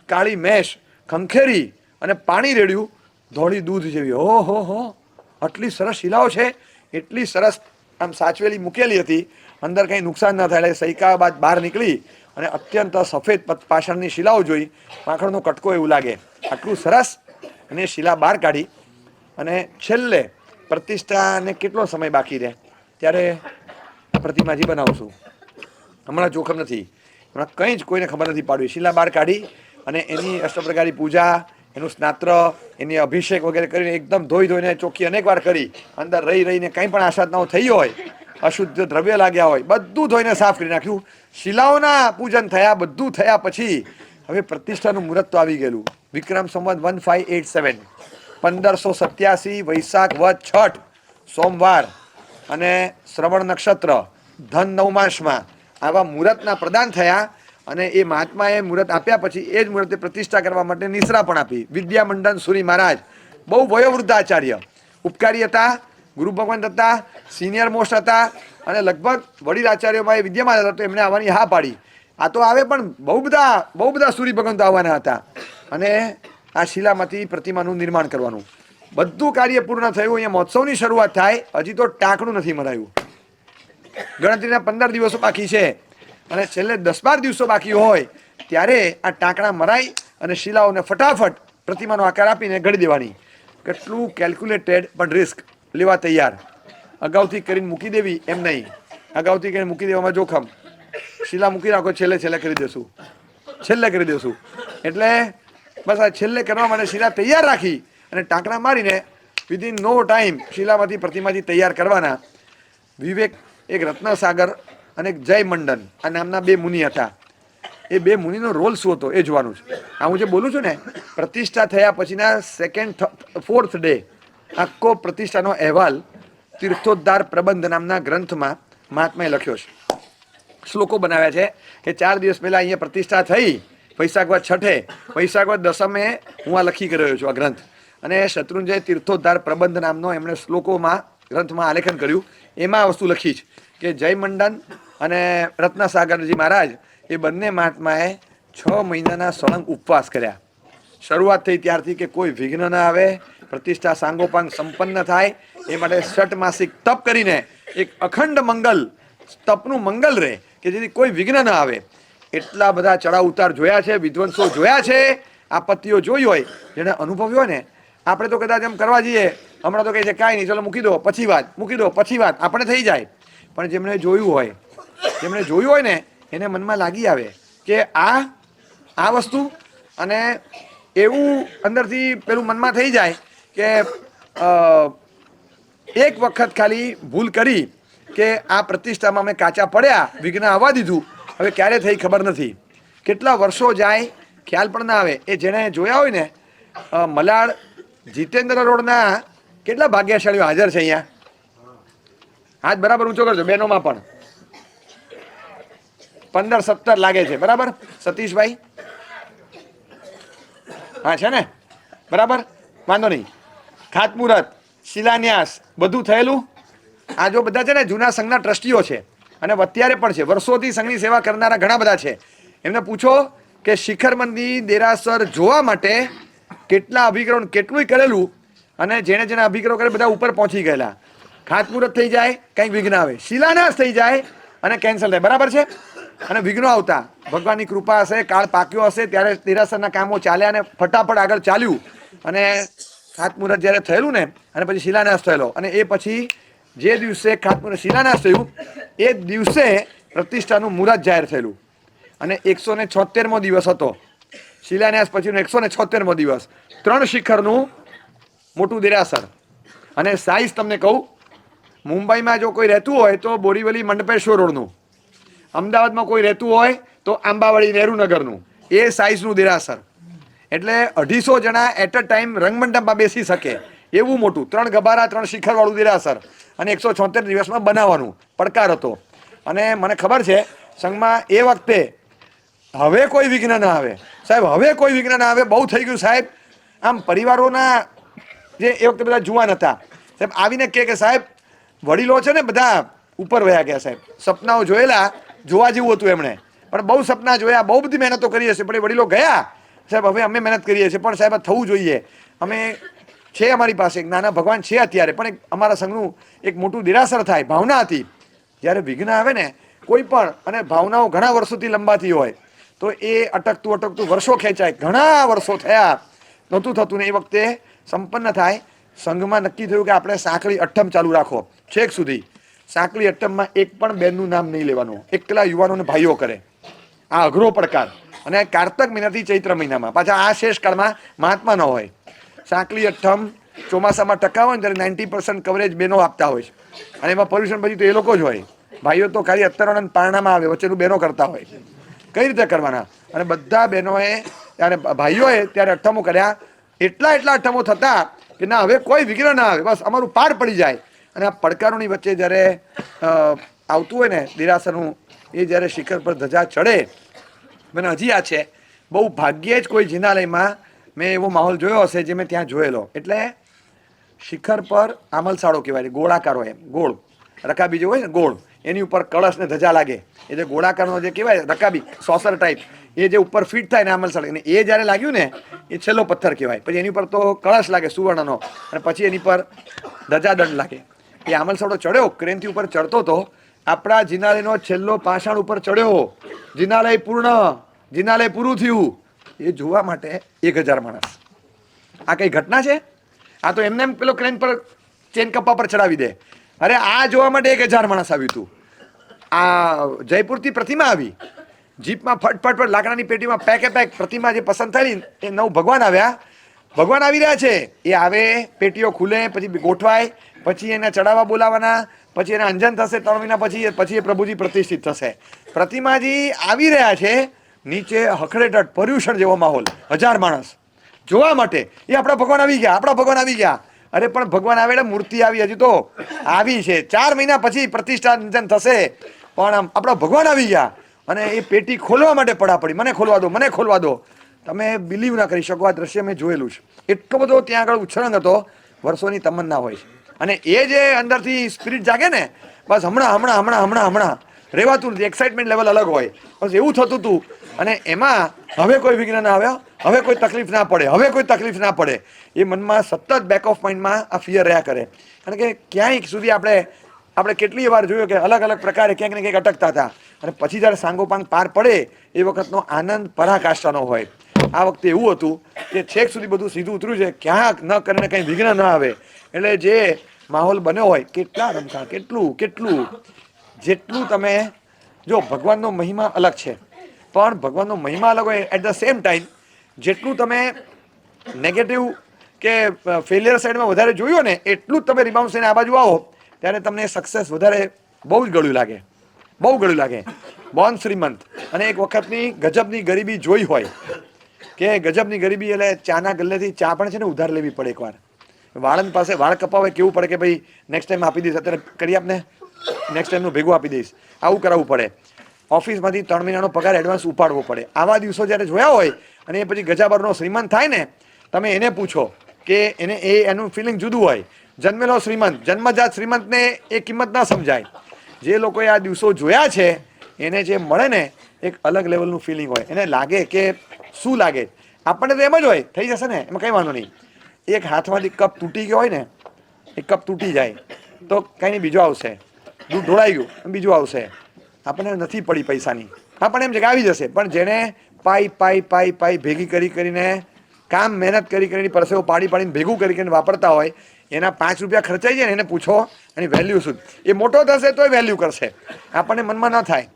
કાળી મેશ ખંખેરી અને પાણી રેડ્યું, ધોળી દૂધ જેવી. હો, આટલી સરસ શિલાઓ છે, એટલી સરસ આમ સાચવેલી મૂકેલી હતી, અંદર કંઈ નુકસાન ન થાય. એટલે સૈકા બાદ બહાર નીકળી અને અત્યંત સફેદ પાષાણની શિલાઓ જોઈ, માખણનો કટકો એવું લાગે, આટલું સરસ. અને શિલા બહાર કાઢી અને છેલ્લે પ્રતિષ્ઠાને કેટલો સમય બાકી રહે ત્યારે પ્રતિમાજી બનાવશું. હમણાં જોખમ નથી, હમણાં કંઈ જ કોઈને ખબર નથી પાડવી. શિલા બહાર કાઢી અને એની અષ્ટપ્રકારી પૂજા, એનું સ્નાત્ર, એની અભિષેક વગેરે કરીને એકદમ ધોઈને ચોખ્ખી અનેક વાર કરી, અંદર રહીને કંઈ પણ આસાધનાઓ થઈ હોય, અશુદ્ધ દ્રવ્ય લાગ્યા હોય, બધું ધોઈને સાફ કરી નાખ્યું. શિલાઓના પૂજન થયા, બધું થયા પછી હવે પ્રતિષ્ઠાનું મુહૂર્ત તો આવી ગયેલું. વિક્રમ સંવત 1587, 1587 વૈશાખ વદ છઠ સોમવાર અને શ્રવણ નક્ષત્ર ધન નવમાસમાં આવા મુહૂર્તના પ્રદાન થયા. અને એ મહાત્માએ મુહૂર્ત આપ્યા પછી એ જ મુહૂર્તે પ્રતિષ્ઠા કરવા માટે નિશ્રા પણ આપી. વિદ્યામંડન સુરી મહારાજ બહુ વયોવૃદ્ધ આચાર્ય, ઉપકારી હતા, ગુરુ ભગવંત હતા, સિનિયર મોસ્ટ હતા અને લગભગ વડીલ આચાર્યોમાં એ વિદ્યમાન હતા. તો એમણે આવવાની હા પાડી. આ તો આવે પણ બહુ બધા સૂરી ભગવંત આવવાના હતા અને આ શિલામાંથી પ્રતિમાનું નિર્માણ કરવાનું. બધું કાર્ય પૂર્ણ થયું. અહીંયા મહોત્સવની શરૂઆત થાય, હજી તો ટાંકણું નથી મરાયું. ગણતરીના 15 દિવસો બાકી છે અને છેલ્લે 10-12 દિવસો બાકી હોય ત્યારે આ ટાંકણા મરાય અને શિલાઓને ફટાફટ પ્રતિમાનો આકાર આપીને ગળી દેવાની. કેટલું કેલ્ક્યુલેટેડ પણ રિસ્ક લેવા તૈયાર. અગાઉથી કરીને મૂકી દેવી એમ નહીં, અગાઉથી કરીને મૂકી દેવામાં જોખમ. શિલા મૂકી રાખો, છેલ્લે કરી દેશું. એટલે બસ આ છેલ્લે કરવા માટે શિલા તૈયાર રાખી અને ટાંકણા મારીને વિધિન નો ટાઈમ શિલામાંથી પ્રતિમાથી તૈયાર કરવાના. વિવેક, એક રત્નસાગર અને એક જય મંડન આ નામના 2 મુનિ હતા. એ 2 મુનિનો રોલ શું હતો એ જોવાનું છે. આ હું જે બોલું છું ને, પ્રતિષ્ઠા થયા પછીના 2nd 4th ડે આખો પ્રતિષ્ઠાનો અહેવાલ તીર્થોદ્ધાર પ્રબંધ નામના ગ્રંથમાં મહાત્માએ લખ્યો છે. શ્લોકો બનાવ્યા છે કે 4 દિવસ પહેલા અહીંયા પ્રતિષ્ઠા થઈ, વૈશાખ વદ છઠે, વૈશાખ વદ દસમે હું આ લખી રહ્યો છું આ ગ્રંથ. અને શત્રુંજય તીર્થોદ્ધાર પ્રબંધ નામનો એમણે શ્લોકોમાં ગ્રંથમાં આલેખન કર્યું. એમાં આ વસ્તુ લખી છે કે જય મંડન અને રત્નસાગરજી મહારાજ એ બંને મહાત્માએ 6 મહિનાના સળંગ ઉપવાસ કર્યા. શરૂઆત થઈ ત્યારથી કે કોઈ વિઘ્ન ના આવે, પ્રતિષ્ઠા સાંગોપાંગ સંપન્ન થાય એ માટે ષટમાસિક તપ કરીને એક અખંડ મંગલ, તપનું મંગલ રહે કે જેથી કોઈ વિઘ્ન ના આવે. એટલા બધા ચડાવ ઉતાર જોયા છે, વિદ્વંસો જોયા છે, આપત્તિઓ જોઈ હોય, જેને અનુભવ્યો હોય ને. આપણે તો કદાચ એમ કરવા જઈએ, હમણાં તો કહે છે કાંઈ નહીં, ચલો મૂકી દો પછી વાત આપણે થઈ જાય. પણ જેમણે જોયું હોય ને એને મનમાં લાગી આવે કે આ વસ્તુ, અને એવું અંદરથી પેલું મનમાં થઈ જાય કે એક વખત ખાલી ભૂલ કરી કે આ પ્રતિષ્ઠામાં અમે કાચા પડ્યા, વિઘ્ન આવવા દીધું, હવે ક્યારે થઈ ખબર નથી, કેટલા વર્ષો જાય ખ્યાલ પણ ના આવે. એ જેને જોયા હોય ને, મલાડ જીતેન્દ્ર રોડના કેટલા ભાગ્યશાળીઓ હાજર છે અહીંયા? હાથ બરાબર ઊંચો કરજો, બહેનોમાં પણ 15-17 લાગે છે, બરાબર? સતીશભાઈ હા છે ને, બરાબર, વાંધો નહીં. ખાતમુહૂર્ત, શિલાન્યાસ બધું થયેલું. આ જો બધા છે ને જૂના સંઘના ટ્રસ્ટીઓ છે અને અત્યારે પણ છે, વર્ષોથી સંઘની સેવા કરનારા ઘણા બધા છે. એમને પૂછો કે શિખરબંધી દેરાસર જોવા માટે કેટલા અભિકરણ, કેટલું કરેલું, અને જેણે અભિકરણ કરે બધા ઉપર પહોંચી ગયેલા. ખાતમુહૂર્ત થઈ જાય, કંઈક વિઘ્ન આવે, શિલાન્યાસ થઈ જાય અને કેન્સલ થાય, બરાબર છે. અને વિઘ્નો આવતા ભગવાનની કૃપા હશે, કાળ પાક્યો હશે ત્યારે દેરાસરના કામો ચાલ્યા અને ફટાફટ આગળ ચાલ્યું. અને ખાતમુહૂર્ત જ્યારે થયેલું ને, અને પછી શિલાન્યાસ થયેલો, અને એ પછી જે દિવસે ખાતમુહૂર્ત શિલાન્યાસ થયું એ દિવસે પ્રતિષ્ઠાનું મુહૂર્ત જાહેર થયેલું. અને 176મો દિવસ હતો શિલાન્યાસ પછીનો, 176મો દિવસ. 3 શિખરનું મોટું દેરાસર. અને સાઈઝ તમને કહું, મુંબઈમાં જો કોઈ રહેતું હોય તો બોરીવલી મંડપેશ્વર રોડનું, અમદાવાદમાં કોઈ રહેતું હોય તો આંબાવાડી નહેરુનગરનું, એ સાઈઝનું દેરાસર. એટલે 250 જણા એટ અ ટાઈમ રંગમંડપમાં બેસી શકે એવું મોટું, 3 ગબારા 3 શિખરવાળું દેરાસર. અને 176 દિવસમાં બનાવવાનું પડકાર હતો. અને મને ખબર છે સંઘમાં એ વખતે હવે કોઈ વિઘ્ન ના આવે સાહેબ, હવે કોઈ વિઘ્ન ના આવે, બહુ થઈ ગયું સાહેબ. આમ પરિવારોના જે એ વખતે બધા જુવાન હતા સાહેબ, આવીને કે સાહેબ વડીલો છે ને બધા ઉપર વયા ગયા સાહેબ, સપનાઓ જોયેલા, જોવા જેવું હતું એમણે, પણ બહુ સપના જોયા, બહુ બધી મહેનતો કરી હશે, પણ એ વડીલો ગયા સાહેબ. હવે અમે મહેનત કરીએ છીએ પણ સાહેબ થવું જોઈએ. અમે છે, અમારી પાસે એક નાના ભગવાન છે અત્યારે, પણ એક અમારા સંઘનું એક મોટું દેરાસર થાય, ભાવના હતી. જ્યારે વિઘ્ન આવે ને કોઈ પણ, અને ભાવનાઓ ઘણા વર્ષોથી લંબાતી હોય તો એ અટકતું વર્ષો ખેંચાય, ઘણા વર્ષો થયા નહોતું થતું ને એ વખતે સંપન્ન થાય. સંઘમાં નક્કી થયું કે આપણે સાંકળી અઠ્ઠમ ચાલુ રાખો છેક સુધી. સાંકળી અઠ્ઠમમાં એક પણ બેનનું નામ નહીં લેવાનું, એકલા યુવાનોને ભાઈઓ કરે. આ અઘરો પડકાર. અને કારતક મહિનાથી ચૈત્ર મહિનામાં પાછા આ શેષ કાળમાં મહાત્મા ન હોય. સાંકળી અઠ્ઠમ ચોમાસામાં ટકા હોય ને ત્યારે 90% કવરેજ બેનો આપતા હોય છે. અને એમાં પોલ્યુશન પછી તો એ લોકો જ હોય. ભાઈઓ તો ખાલી અત્તરોના પારણામાં આવે, વચ્ચેનું બહેનો કરતા હોય. કઈ રીતે કરવાના? અને બધા બહેનોએ ત્યારે ભાઈઓએ ત્યારે અઠ્ઠમો કર્યા. એટલા અઠ્ઠમો થતા કે ના હવે કોઈ વિઘ્ન ના આવે, બસ અમારું પાર પડી જાય. અને આ પડકારોની વચ્ચે જ્યારે આવતું હોય ને દેરાસરનું, એ જ્યારે શિખર પર ધજા ચડે, મને હજી યાદ છે, બહુ ભાગ્યે જ કોઈ જિનાલયમાં મેં એવો માહોલ જોયો હશે જે મેં ત્યાં જોયેલો. એટલે શિખર પર આમલસાળો કહેવાય, ગોળાકાર હોય, ગોળ રકાબી જે હોય ને ગોળ, એની ઉપર કળશ ને ધજા લાગે. એ જે ગોળાકારનો જે કહેવાય રકાબી સોસર ટાઈપ, એ જે ઉપર ફિટ થાય ને આમલસાળો, અને એ જ્યારે લાગ્યું ને એ છેલ્લો પથ્થર કહેવાય. પછી એની ઉપર તો કળશ લાગે સુવર્ણનો, અને પછી એની પર ધજાદંડ લાગે. એ આમલસાળો ચડ્યો, ક્રેનથી ઉપર ચડતો હતો, આપણા જિનાલયનો છેલ્લો પાષાણ ઉપર ચડ્યો, જિનાલય પૂરું થયું, એ જોવા માટે 1000 માણસ. આ કઈ ઘટના છે? આ તો એમને પેલો ક્રેન પર ચેન કપ્પા પર ચડાવી દે. અરે આ જોવા માટે 1000 માણસ આવ્યું હતું. આ જયપુરથી પ્રતિમા આવી, જીપમાં ફટફટ લાકડાની પેટીમાં પેકે પ્રતિમા જે પસંદ થયેલી એ 9 ભગવાન આવ્યા. ભગવાન આવી રહ્યા છે, એ આવે, પેટીઓ ખુલે, પછી ગોઠવાય, પછી એને ચડાવવા બોલાવાના, પછી એને અંજન થશે 3 મહિના પછી એ પ્રભુજી પ્રતિષ્ઠિત થશે. પ્રતિમાજી આવી રહ્યા છે, નીચે હખડેટટ પર્યુષણ જેવો માહોલ, 1000 માણસ જોવા માટે. એ આપણા ભગવાન આવી ગયા. અરે પણ ભગવાન આવે એટલે મૂર્તિ આવી, હજી તો આવી છે, 4 મહિના પછી પ્રતિષ્ઠા અંજન થશે, પણ આપણા ભગવાન આવી ગયા. અને એ પેટી ખોલવા માટે પડાપડી, મને ખોલવા દો. તમે બિલીવ ના કરી શકો, આ દ્રશ્ય મેં જોયેલું છે. એટલો બધો ત્યાં આગળ ઉછળંગ હતો, વર્ષોની તમન્ના હોય છે. અને એ જે અંદરથી સ્પિરિટ જાગે ને, બસ હમણાં રહેવાતું નથી. એક્સાઇટમેન્ટ લેવલ અલગ હોય, બસ એવું થતું હતું. અને એમાં હવે કોઈ વિઘ્ન ના આવ્યા, હવે કોઈ તકલીફ ના પડે, એ મનમાં સતત બેક ઓફ માઇન્ડમાં આ ફિયર રહ્યા કરે. કારણ કે ક્યાંય સુધી આપણે કેટલી વાર જોયું કે અલગ અલગ પ્રકારે ક્યાંક ને ક્યાંક અટકતા હતા. અને પછી જ્યારે સાંગોપાંગ પાર પડે એ વખતનો આનંદ પરાકાષ્ઠાનો હોય. આ વખતે એવું હતું કે છેક સુધી બધું સીધું ઉતર્યું છે, ક્યાંક ન કરીને કંઈ વિઘ્ન ન આવે. એટલે જે માહોલ બન્યો હોય, કેટલા રમખાણ, કેટલું જેટલું તમે જો ભગવાનનો મહિમા અલગ છે, પણ ભગવાનનો મહિમા અલગ હોય, એટ ધ સેમ ટાઈમ જેટલું તમે નેગેટિવ કે ફેલિયર સાઈડમાં વધારે જોયું ને, એટલું જ તમે રિબાઉન્ડ થઈને આ બાજુ આવો ત્યારે તમને સક્સેસ વધારે બહુ જ ગળ્યું લાગે. બોર્ન શ્રીમંત. અને એક વખતની ગજબની ગરીબી જોઈ હોય કે ગજબની ગરીબી, એટલે ચાના ગલ્લેથી ચા પણ છે ને ઉધાર લેવી પડે. એકવાર વાળંદ પાસે વાળ કપાવે કેવું પડે કે ભાઈ નેક્સ્ટ ટાઈમ આપી દઈશ, અત્યારે કરી આપને, નેક્સ્ટ ટાઈમનું ભેગું આપી દઈશ, આવું કરાવવું પડે. ઓફિસમાંથી 3 મહિનાનો પગાર એડવાન્સ ઉપાડવો પડે. આવા દિવસો જ્યારે જોયા હોય અને એ પછી ગજાબરનો શ્રીમંત થાય ને, તમે એને પૂછો કે એનું ફિલિંગ જુદું હોય. જન્મેલો શ્રીમંત, જન્મજાત શ્રીમંતને એ કિંમત ના સમજાય. જે લોકોએ આ દિવસો જોયા છે એને જે મળે ને એક અલગ લેવલનું ફિલિંગ હોય. એને લાગે કે શું લાગે, આપણને તો એમ જ હોય થઈ જશે ને, એમાં કંઈ વાંધો નહીં. એક હાથમાંથી કપ તૂટી ગયો હોય ને, એ કપ તૂટી જાય તો કંઈ નહીં, બીજો આવશે. દૂધ ઢોળાઈ ગયું, બીજું આવશે. આપણને નથી પડી પૈસાની, આપણને એમ છે કે આવી જશે. પણ જેણે પાઈ ભેગી કરીને કામ મહેનત કરીને પરસેવો પાડીને ભેગું કરીને વાપરતા હોય, એના 5 રૂપિયા ખર્ચાઈ જાય ને, એને પૂછો એની વેલ્યુ શું. એ મોટો થશે તોય વેલ્યુ કરશે. આપણને મનમાં ન થાય.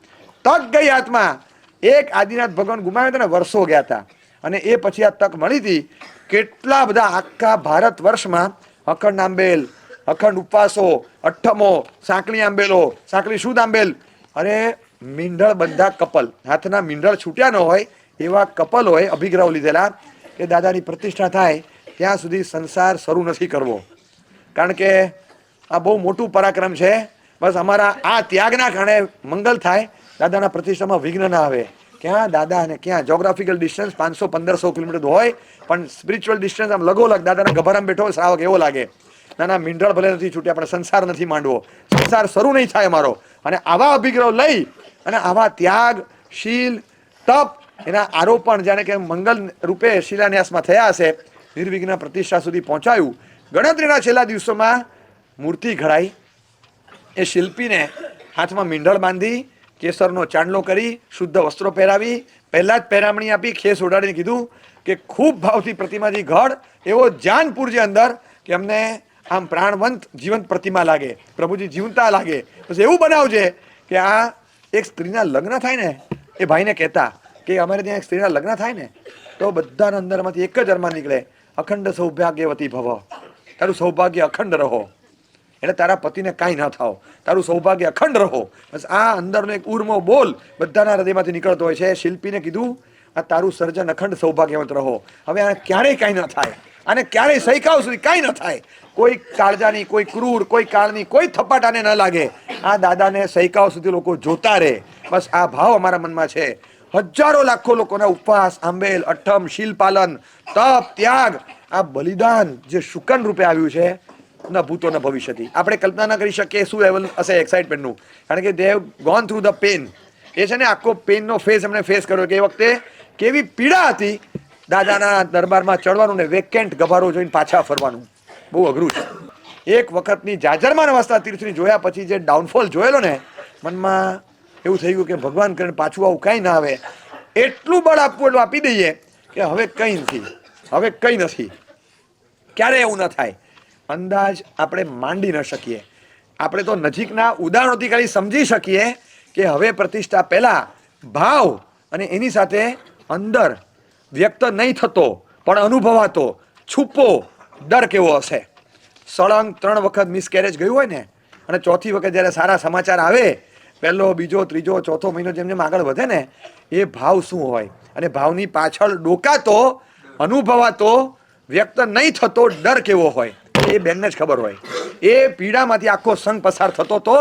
તક ગઈ હાથમાં. એક આદિનાથ ભગવાન ગુમાવ્યા હતા ને, વર્ષો ગયા હતા, અને એ પછી આ તક મળી હતી. કેટલા બધા આખા ભારત વર્ષમાં અખંડ આંબેલ, અખંડ ઉપવાસો, અઠ્ઠમો, સાંકળી આંબેલો, સાંકળી શુદ્ધ આંબેલ. અરે મીંઢળ બધા કપલ, હાથના મીંઢળ છૂટ્યા ન હોય એવા કપલોએ અભિગ્રહ લીધેલા કે દાદાની પ્રતિષ્ઠા થાય ત્યાં સુધી સંસાર શરૂ નથી કરવો. કારણ કે આ બહુ મોટું પરાક્રમ છે. બસ અમારા આ ત્યાગના કારણે મંગલ થાય, દાદાના પ્રતિષ્ઠામાં વિઘ્ન ના આવે. ક્યાં દાદા અને ક્યાં જોગ્રાફિકલ ડિસ્ટન્સ 500-1500 કિલોમીટર હોય, પણ સ્પિરિચ્યુઅલ ડિસ્ટન્સ આમ લગોલગ દાદાના ગભારામાં બેઠો હોય શ્રાવક એવો લાગે. નાના મીંઢળ ભલે નથી છૂટ્યા, પણ સંસાર નથી માંડવો, સંસાર શરૂ નહીં થાય અમારો. અને આવા અભિગ્રહ લઈ અને આવા ત્યાગ, શીલ, તપ, એના આરોપણ જાણે કે મંગલ રૂપે શિલાન્યાસમાં થયા હશે, નિર્વિઘ્ન પ્રતિષ્ઠા સુધી પહોંચાયું. ગણતરીના છેલ્લા દિવસોમાં મૂર્તિ ઘડાઈ. એ શિલ્પીને હાથમાં મીંઢળ બાંધી, કેસરનો ચાંદલો કરી, શુદ્ધ વસ્ત્રો પહેરાવી, પહેલાં જ પહેરામણી આપી, ખેસ ઓઢાડીને કીધું કે ખૂબ ભાવથી પ્રતિમાજી ઘડ, એવો જાન પૂરજે અંદર કે અમને આમ પ્રાણવંત જીવંત પ્રતિમા લાગે, પ્રભુજી જીવતા લાગે. પછી એવું બનાવજે કે આ એક સ્ત્રીના લગ્ન થાય ને, એ ભાઈને કહેતા કે અમારે ત્યાં એક સ્ત્રીના લગ્ન થાય ને તો બધાના અંદરમાંથી એક જ અરમાન નીકળે, અખંડ સૌભાગ્યવતી ભવ, તારું સૌભાગ્ય અખંડ રહો, એટલે તારા પતિને કાંઈ ન થાવ, તારું સૌભાગ્ય અખંડ રહો. બસ આ અંદરનો એક ઉર્મો બોલ બધાના હૃદયમાંથી નીકળતો હોય છે. શિલ્પીને કીધું આ તારું સર્જન અખંડ સૌભાગ્યવંત રહો. હવે આ ક્યારેય કાંઈ ન થાય, અને ક્યારેય સૈકાઓ સુધી કાંઈ ન થાય, કોઈ કાળજાની, કોઈ ક્રૂર, કોઈ કાળની, કોઈ થપાટાને ન લાગે. આ દાદાને સૈકાઓ સુધી લોકો જોતા રહે. બસ આ ભાવ અમારા મનમાં છે. હજારો લાખો લોકોના ઉપવાસ, આંબેલ, અઠ્ઠમ, શીલપાલન, તપ, ત્યાગ, આ બલિદાન જે શુકન રૂપે આવ્યું છે, ન ભૂતો ન ભવિષ્યથી આપણે કલ્પના ન કરી શકીએ શું લેવલ હશે એક્સાઇટમેન્ટનું. કારણ કે they have gone through the pain. એ છે ને આખો પેનનો ફેસ એમણે ફેસ કર્યો કે એ વખતે કેવી પીડા હતી દાદાના દરબારમાં ચડવાનું ને વેકેન્ટ ગભારો જોઈને પાછા ફરવાનું. બહુ અઘરું છે. એક વખતની જાજરમાં અવસ્થા તીર્થની જોયા પછી જે ડાઉનફોલ જોયેલો ને, મનમાં એવું થઈ ગયું કે ભગવાન કરીને પાછું આવું કાંઈ ના આવે, એટલું બળ આપવું એટલું આપી દઈએ કે હવે કંઈ નથી, હવે કંઈ નથી, ક્યારે એવું ન થાય. અંદાજ આપણે માંડી ન શકીએ. આપણે તો નજીકના ઉદાહરણોથી ખાલી સમજી શકીએ કે હવે પ્રતિષ્ઠા પહેલાં ભાવ અને એની સાથે અંદર વ્યક્ત નહીં થતો પણ અનુભવાતો છુપો ડર કેવો હશે. સળંગ 3 વખત મિસકેરેજ ગયું હોય ને, અને ચોથી વખત જ્યારે સારા સમાચાર આવે, પહેલો, બીજો, ત્રીજો, ચોથો મહિનો જેમ જેમ આગળ વધે ને, એ ભાવ શું હોય, અને ભાવની પાછળ ડોકાતો અનુભવાતો વ્યક્ત નહીં થતો ડર કેવો હોય, એ બેનને જ ખબર હોય. એ પીડામાંથી આખો સંઘ પસાર થતો તો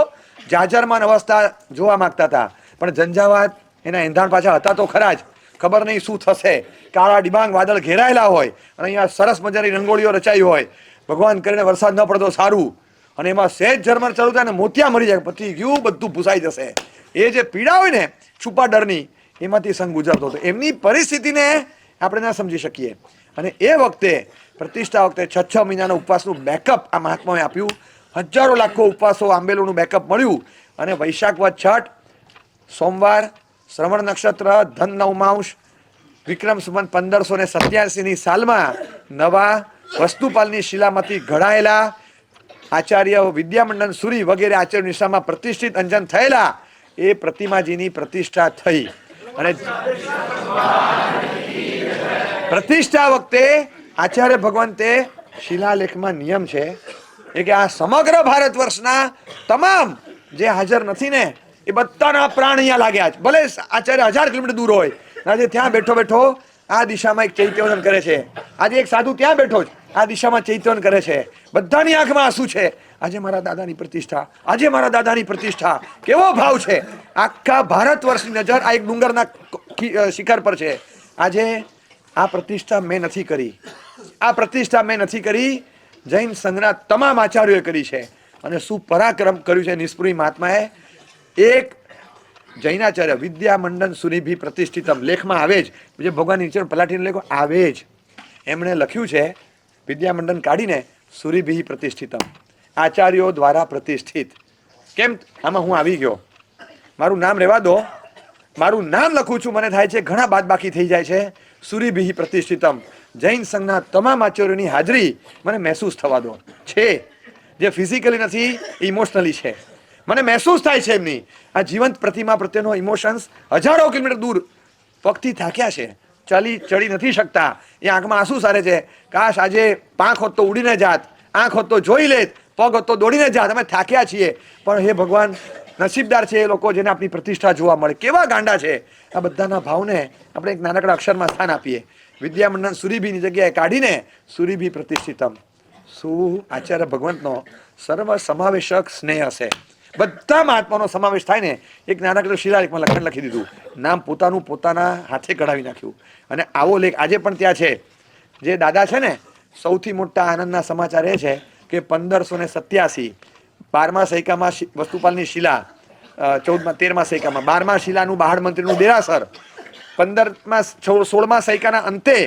જાજરમાન અવસ્થા જોવા માંગતા હતા, પણ ઝંઝાવાત એના એંધાણ પાછા હતા તો ખરા જ. ખબર નહીં શું થશે, કાળા ડિબાંગ વાદળ ઘેરાયેલા હોય અને અહીંયા સરસ મજાની રંગોળીઓ રચાઈ હોય, ભગવાન કરીને વરસાદ ન પડતો સારું, અને એમાં સહેજ ઝરમર ચાલુ થાય ને મોતિયા મરી જાય, પતી ગયું, બધું ભૂસાઈ જશે. એ જે પીડા હોય ને છુપા ડરની, એમાંથી સંઘ ગુજરતો હતો. એમની પરિસ્થિતિને આપણે ના સમજી શકીએ. અને એ વખતે પ્રતિષ્ઠા વખતે 6 મહિનાનો ઉપવાસનું બેકઅપ આ મહાત્માએ આપ્યું. હજારો લાખો ઉપવાસો આંબેલોનું બેકઅપ મળ્યું. અને વૈશાખ વદ છઠ, સોમવાર, શ્રવણ નક્ષત્ર, ધન નવમાંશ, વિક્રમ સંવત 1587ની સાલમાં નવા વસ્તુપાલની શિલામાંથી ઘડાયેલા આચાર્ય વિદ્યામંડન સુરી વગેરે આચાર્ય નિશામાં પ્રતિષ્ઠિત અંજન થયેલા એ પ્રતિમાજીની પ્રતિષ્ઠા થઈ. અને પ્રતિષ્ઠા વખતે આચાર્ય ભગવંતે શિલાલેખમાં નિયમ છે એ કે આ સમગ્ર ભારત વર્ષના તમામ જે હાજર નથી ને એ બધાના પ્રાણ અહીંયા લાગ્યા છે. ભલે આચાર્ય 1000 કિલોમીટર દૂર હોય, આજે ત્યાં બેઠો બેઠો આ દિશામાં એક ચૈત્યવન કરે છે. આજે એક સાધુ ત્યાં બેઠો જ આ દિશામાં ચૈત્યવન કરે છે. બધાની આંખમાં આંસુ છે. આજે મારા દાદાની પ્રતિષ્ઠા, આજે મારા દાદાની પ્રતિષ્ઠા. કેવો ભાવ છે. આખા ભારત વર્ષની નજર આ એક ડુંગરના શિખર પર છે. આજે આ પ્રતિષ્ઠા મેં નથી કરી, આ પ્રતિષ્ઠા મેં નથી કરી, જૈન સંઘના તમામ આચાર્યોએ કરી છે. અને શું પરાક્રમ કર્યું છે નિષ્પૃહી મહાત્માએ. એક જૈનાચાર્ય વિદ્યામંડન સુનિભી પ્રતિષ્ઠિતમ લેખમાં આવે જ, જે ભગવાન નીચે પલાટીને લેખો આવે જ, એમણે લખ્યું છે વિદ્યામંડન કાઢીને સુરીભી પ્રતિષ્ઠિતમ, આચાર્યો દ્વારા પ્રતિષ્ઠિત. કેમ આમાં હું આવી ગયો, મારું નામ રહેવા દો, મારું નામ લખું છું, મને થાય છે ઘણા બાદ બાકી થઈ જાય છે. સુરીભી પ્રતિષ્ઠિતમ, જૈન સંઘના તમામ આચાર્યોની હાજરી મને મહેસૂસ થવા દો છે, જે ફિઝિકલી નથી, ઇમોશનલી છે. મને મહેસૂસ થાય છે એમની આ જીવંત પ્રતિમા પ્રત્યેનો ઇમોશન્સ. હજારો કિલોમીટર દૂર પગથી થાક્યા છે, ચડી નથી શકતા. એ આંખમાં આંસુ સારે છે. કાશ આજે પાંખ હોત તો ઉડીને જાત, આંખ હોત તો જોઈ લેત, પગ હોત તો દોડીને જાત. અમે થાક્યા છીએ, પણ હે ભગવાન, નસીબદાર છે એ લોકો જેને આપણી પ્રતિષ્ઠા જોવા મળે. કેવા ગાંડા છે. આ બધાના ભાવને આપણે એક નાનકડા અક્ષરમાં સ્થાન આપીએ. વિદ્યામંડન સુરીભીની જગ્યાએ કાઢીને સુરીભી પ્રતિષ્ઠિતમ. શું આચાર્ય ભગવંતનો સર્વ સમાવેશક સ્નેહ હશે. બધા મહાત્માનો સમાવેશ થાય ને એક નાનકડો શિલાલેખમાં લખી દીધું. નામ પોતાનું પોતાના હાથે કઢાવી નાખ્યું. અને આવો લેખ આજે પણ ત્યાં છે. જે દાદા છે ને, સૌથી મોટા આનંદના સમાચાર એ છે કે 1587 12મા સૈકામાં વસ્તુપાલની શિલા, 13મા સૈકામાં 12મા શિલાનું બહાર મંત્રીનું દેરાસર, 16મા સૈકાના અંતે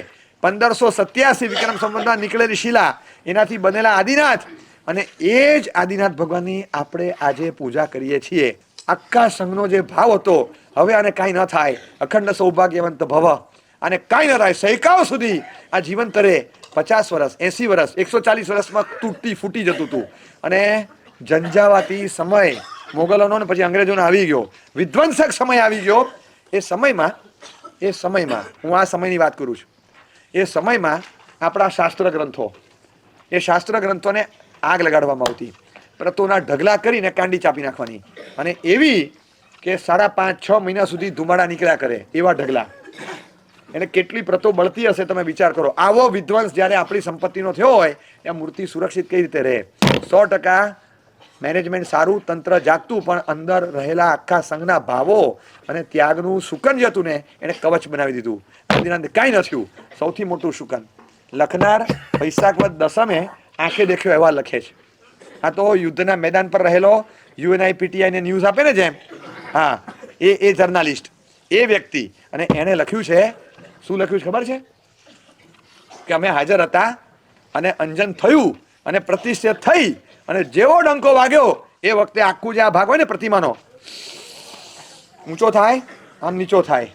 1587 વિક્રમ સંવતમાં નીકળેલી શિલા, એનાથી બનેલા આદિનાથ. અને એ જ આદિનાથ ભગવાનની આપણે આજે પૂજા કરીએ છીએ. આખા સંઘનો જે ભાવ હતો, હવે આને કાંઈ ન થાય, અખંડ સૌભાગ્યવંત ભવ, આને કાંઈ ન થાય, સૈકાઓ સુધી આ જીવંત રહે, 50 વર્ષ, 80 વર્ષ, 140 વર્ષમાં તૂટી ફૂટી જતું હતું. અને ઝંઝાવાતી સમય મોગલોનો ને પછી અંગ્રેજોનો આવી ગયો, વિધ્વંસક સમય આવી ગયો. એ સમયમાં હું આ સમયની વાત કરું છું. એ સમયમાં આપણા શાસ્ત્ર ગ્રંથોને આગ લગાડવામાં આવતી, પ્રતોના ઢગલા કરીને કાંડી ચાપી નાખવાની, અને એવી કે 5.5-6 મહિના સુધી ધુમાડા નીકળ્યા કરે એવા ઢગલા. એને કેટલી પ્રતો બળતી હશે તમે વિચાર કરો. આવો વિધ્વંસ જ્યારે આપણી સંપત્તિનો થયો હોય ત્યાં મૂર્તિ સુરક્ષિત કઈ રીતે રહે? 100% મેનેજમેન્ટ સારું, તંત્ર જાગતું, પણ અંદર રહેલા આખા સંઘના ભાવો અને ત્યાગનું શુકન જે હતું ને એને કવચ બનાવી દીધું. કાંઈ ન થયું. સૌથી મોટું શુકન લખનાર વૈશાખ વદ દસમે આંખે દેખ્યો એવા લખે છે. આ તો યુદ્ધના મેદાન પર રહેલો UNIPTI ને ન્યૂઝ આપે ને જેમ, હા, એ જર્નાલિસ્ટ, એ વ્યક્તિ, અને એણે લખ્યું છે, શું લખ્યું છે ખબર છે? કે અમે હાજર હતા અને અંજન થયું અને પ્રતિષ્ઠિત થઈ, અને જેવો ડંકો વાગ્યો એ વખતે આખું જે આ ભાગ હોય ને પ્રતિમાનો, ઊંચો થાય, આમ નીચો થાય,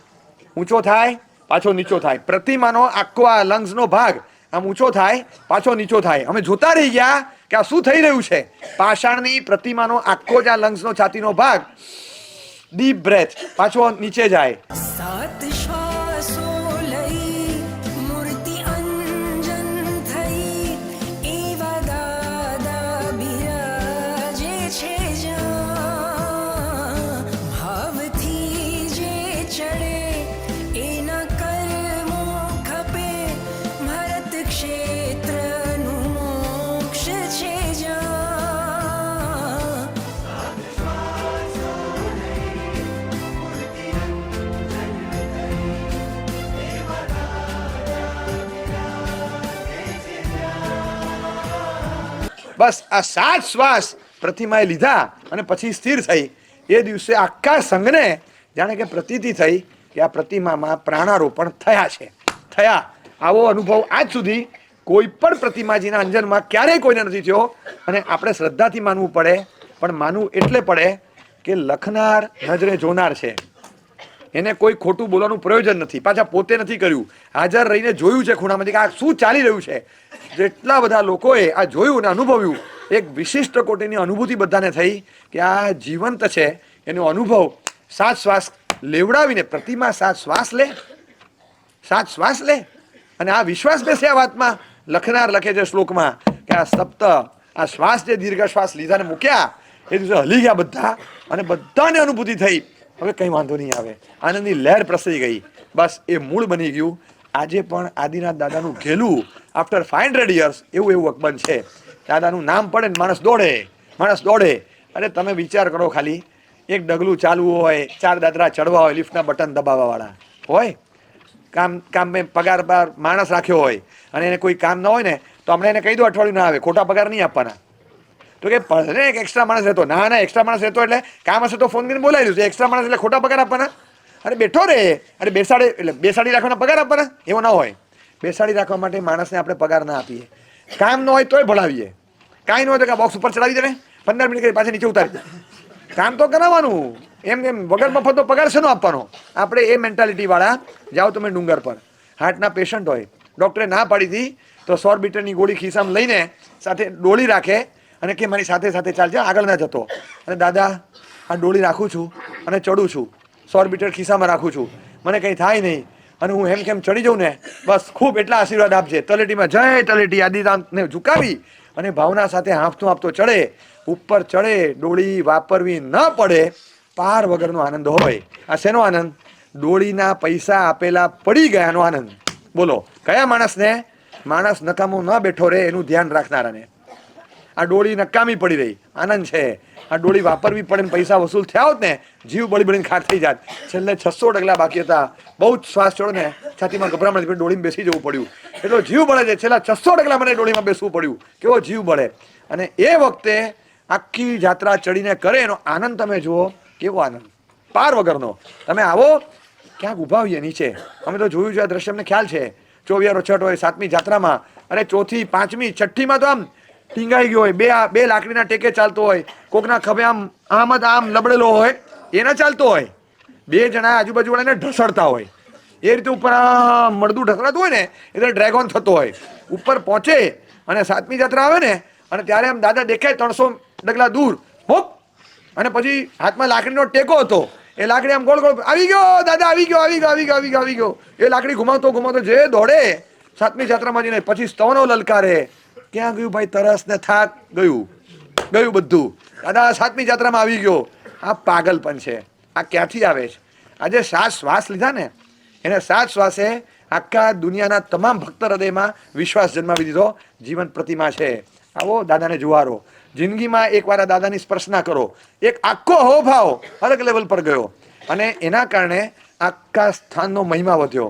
ઊંચો થાય, પાછો નીચો થાય. પ્રતિમાનો આખો આ લંગ્સનો ભાગ આમ ઊંચો થાય, પાછો નીચો થાય. અમે જોતા રહી ગયા કે આ શું થઈ રહ્યું છે. પાષાણની પ્રતિમાનો આખો જ આ લંગ્સનો છાતીનો ભાગ, ડીપ બ્રેથ, પાછો નીચે જાય. બસ આ 7 શ્વાસ પ્રતિમાએ લીધા અને પછી સ્થિર થઈ. એ દિવસે આખા સંઘને જાણે કે પ્રતીતિ થઈ કે આ પ્રતિમામાં પ્રાણારોપણ થયા. આવો અનુભવ આજ સુધી કોઈ પણ પ્રતિમાજીના અંજનમાં ક્યારેય કોઈને નથી થયો. અને આપણે શ્રદ્ધાથી માનવું પડે, પણ માનવું એટલે પડે કે લખનાર નજરે જોનાર છે, એને કોઈ ખોટું બોલવાનું પ્રયોજન નથી. પાછા પોતે નથી કર્યું, હાજર રહીને જોયું છે ખૂણામાંથી કે આ શું ચાલી રહ્યું છે. જેટલા બધા લોકોએ આ જોયું ને અનુભવ્યું, એક વિશિષ્ટ કોટીની અનુભૂતિ બધાને થઈ કે આ જીવંત છે. એનો અનુભવ 7 શ્વાસ લેવડાવીને પ્રતિમા 7 શ્વાસ લે, અને આ વિશ્વાસ બેસે આ વાતમાં. લખનાર લખે છે શ્લોકમાં કે આ શ્વાસ જે દીર્ઘ શ્વાસ લીધા ને મૂક્યા એ દિવસે હલી ગયા બધા, અને બધાને અનુભૂતિ થઈ. હવે કંઈ વાંધો નહીં આવે, આનંદની લહેર પ્રસરી ગઈ. બસ એ મૂળ બની ગયું. આજે પણ આદિનાથ દાદાનું ઘેલું આફ્ટર 500 years એવું અકબંધ છે. દાદાનું નામ પડે ને માણસ દોડે. અરે તમે વિચાર કરો, ખાલી એક ડગલું ચાલવું હોય, 4 દાદરા ચડવા હોય, લિફ્ટના બટન દબાવવા વાળા હોય, કામ મેં પગાર પર માણસ રાખ્યો હોય, અને એને કોઈ કામ ન હોય ને તો હમણાં એને કહી દો અઠવાડિયું ના આવે, ખોટા પગાર નહીં આપવાના. તો કે પડે એક એક્સ્ટ્રા માણસ રહેતો, ના એક્સ્ટ્રા માણસ રહેતો એટલે કામ હશે તો ફોન કરીને બોલાવી દઉં. એક્સ્ટ્રા માણસ એટલે ખોટા પગાર આપવાના? અરે બેઠો રે, અરે બેસાડી રાખવાના પગાર આપવાના? એવું ના હોય. બેસાડી રાખવા માટે માણસને આપણે પગાર ના આપીએ. કામ ન હોય તોય ભણાવીએ. કાંઈ ન હોય તો કે બોક્સ ઉપર ચડાવી દે ને, 15 મિનિટ કરી પાછા નીચે ઉતારી દે. કામ તો કરાવવાનું, એમ વગર મફતનો પગાર શેનો આપવાનો? આપણે એ મેન્ટાલિટી વાળા. જાઓ તમે ડુંગર પર, હાર્ટના પેશન્ટ હોય, ડૉક્ટરે ના પાડી હતી તો સોર્બિટરની ગોળી ખિસ્સામાં લઈને સાથે ડોળી રાખે અને કે મારી સાથે ચાલજે, આગળ ના જતો. અને દાદા આ ડોળી રાખું છું અને ચડું છું, સોર્બિટર ખિસ્સામાં રાખું છું, મને કંઈ થાય નહીં, અને હું કેમ ચડી જાઉં ને, બસ ખૂબ એટલા આશીર્વાદ આપજે. તલેટીમાં જય તલેટી આદિનાથને ઝુકાવી અને ભાવના સાથે હાંફતો ચડે. ઉપર ચડે, ડોળી વાપરવી ન પડે, પાર વગરનો આનંદ હોય. આ શેનો આનંદ? ડોળીના પૈસા આપેલા પડી ગયાનો આનંદ. બોલો કયા માણસને? માણસ નકામો ન બેઠો રહે એનું ધ્યાન રાખનારાને. આ ડોળી નકામી પડી રહી, આનંદ છે. આ ડોળી વાપરવી પડે ને પૈસા વસૂલ થયા હોત ને, જીવ બળીને ખાક થઈ જાત. છેલ્લે 600 ડગલા બાકી હતા, બહુ જ શ્વાસ ચડો ને, છાતીમાં ગભરામણ થઈ, ડોળીમાં બેસી જવું પડ્યું. એટલો જીવ બળે છે. છેલ્લા 600 ડગલા મને ડોળીમાં બેસવું પડ્યું. કેવો જીવ બળે. અને એ વખતે આખી જાત્રા ચડીને કરે એનો આનંદ તમે જુઓ, કેવો આનંદ પાર વગરનો. તમે આવો ક્યાંક ઊભા હોઈએ નીચે, અમે તો જોયું છે આ દ્રશ્ય, અમને ખ્યાલ છે. 24 છઠ હોય, 7મી જાત્રામાં, અને 4થી 5મી 6ઠીમાં તો આમ ટીંગાઈ ગયો હોય, બે લાકડીના ટેકે ચાલતો હોય, કોકના ખભે આમ લબડેલો હોય, એ ના ચાલતો હોય, 2 જણા આજુબાજુ વાળાને ઢસડતા હોય, એ રીતે ઉપર મળદું ઢસડાતું હોય ને એટલે ડ્રેગોન થતો હોય. ઉપર પહોંચે અને 7મી જાત્રા આવે ને અને ત્યારે આમ દાદા દેખાય 300 ડગલા દૂર, હોપ, અને પછી હાથમાં લાકડીનો ટેકો હતો. એ લાકડી આમ ગોળ ગોળ, આવી ગયો દાદા, આવી ગયો, આવી ગયો, આવી ગયો, આવી ગયો, આવી ગયો. એ લાકડી ઘુમાવતો ઘુમાવતો જે દોડે 7મી જાત્રામાં જઈને, પછી સ્તવનો લલકારે, ક્યાં ગયું ભાઈ તરસ ને થાક, ગયું બધું. દાદા 7મી જાત્રામાં આવી ગયો. આ પાગલપન છે. આ ક્યાંથી આવે છે? આજે શ્વાસ લીધા ને, એને શ્વાસે આખા દુનિયાના તમામ ભક્ત હૃદયમાં વિશ્વાસ જન્માવી દીધો. જીવન પ્રતિમા છે. આવો દાદાને જુવારો. જિંદગીમાં એકવાર આ દાદાની સ્પર્શના કરો, એક આખો હાવભાવ અલગ લેવલ પર ગયો અને એના કારણે આખા સ્થાનનો મહિમા વધ્યો.